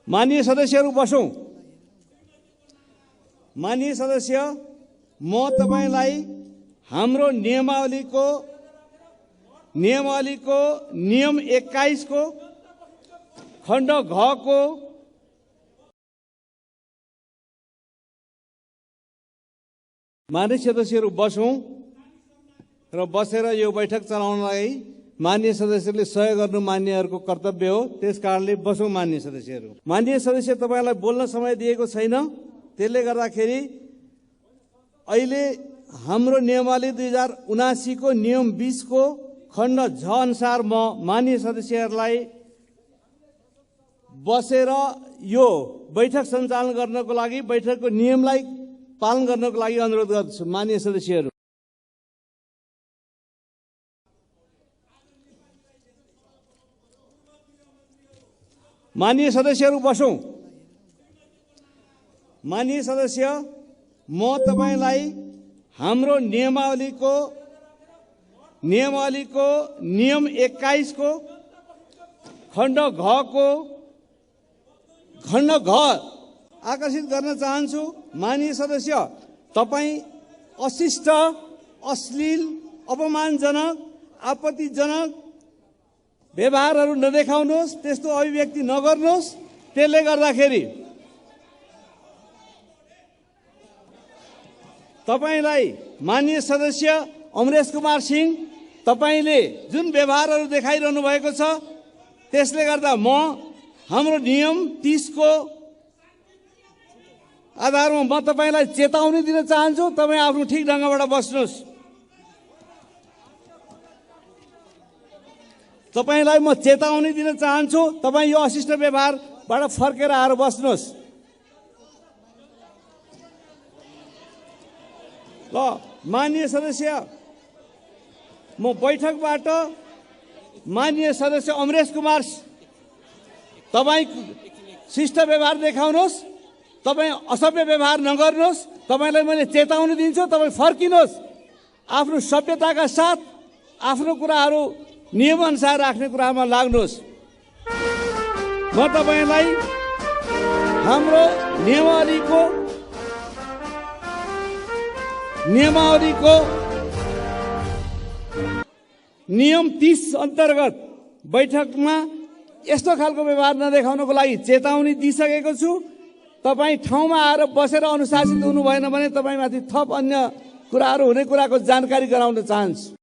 माननीय सदस्यहरू बसौं। माननीय सदस्य, म तपाईलाई हाम्रो नियमावलीको नियम 21 को खण्ड घ को माननीय सदस्यहरू बसौं र बसेर यो बैठक चलाउनलाई माननीय सदस्यले सहयोग गर्नु मान्यहरूको कर्तव्य हो। त्यसकारणले बसौं माननीय सदस्यहरू। माननीय सदस्य, तपाईलाई बोल्न समय दिएको छैन, त्यसले गर्दाखेरि अहिले हाम्रो नियमावली 2079 को नियम 20 को खण्ड झ अनुसार म माननीय सदस्यहरूलाई बसेर यो बैठक सञ्चालन गर्नको लागि, बैठकको नियमलाई पालन गर्नको लागि अनुरोध गर्दछु। माननीय सदस्यहरू, माननीय सदस्यहरू बसौं। माननीय सदस्य, म तपाईलाई हाम्रो नियमावलीको नियम 21 को खण्ड घ आकर्षित गर्न चाहन्छु। माननीय सदस्य, तपाई अशिष्ट, अश्लील, अपमानजनक, आपत्तिजनक व्यवहारहरू नदेखाउनुहोस्, त्यस्तो अभिव्यक्ति नगर्नुहोस्। त्यसले गर्दाखेरि तपाईलाई माननीय सदस्य अमरेश कुमार सिंह, तपाईले जुन व्यवहारहरू देखाइरहनु भएको छ, त्यसले गर्दा म हाम्रो नियम 30 को आधारमा म तपाईलाई चेतावनी दिन चाहन्छु। तपाई आफ्नो ठिक ढंगबाट बस्नुहोस्। तपाईलाई म चेतावनी दिन चाहन्छु, तपाई यो अशिष्ट व्यवहारबाट फर्केर आएर बस्नुहोस्। ल, माननीय सदस्य, म बैठकबाट माननीय सदस्य अमरेश कुमार, तपाई शिष्ट व्यवहार देखाउनुहोस्, तपाई असभ्य व्यवहार नगर्नुहोस्। तपाईलाई मैले चेतावनी दिन्छु, तपाई फर्किनुहोस्। आफ्नो सभ्यताका साथ आफ्नो कुराहरू नियम अनुसार राख्ने कुरामा लाग्नुहोस्। म तपाईलाई हाम्रो नियमावलीको नियम 30 अन्तर्गत बैठकमा यस्तो खालको व्यवहार नदेखाउनको लागि चेतावनी दिइसकेको छु। तपाई ठाउँमा आएर बसेर अनुशासित हुनु भएन भने तपाईमाथि थप अन्य कुराहरू हुने कुराको जानकारी गराउन चाहन्छु।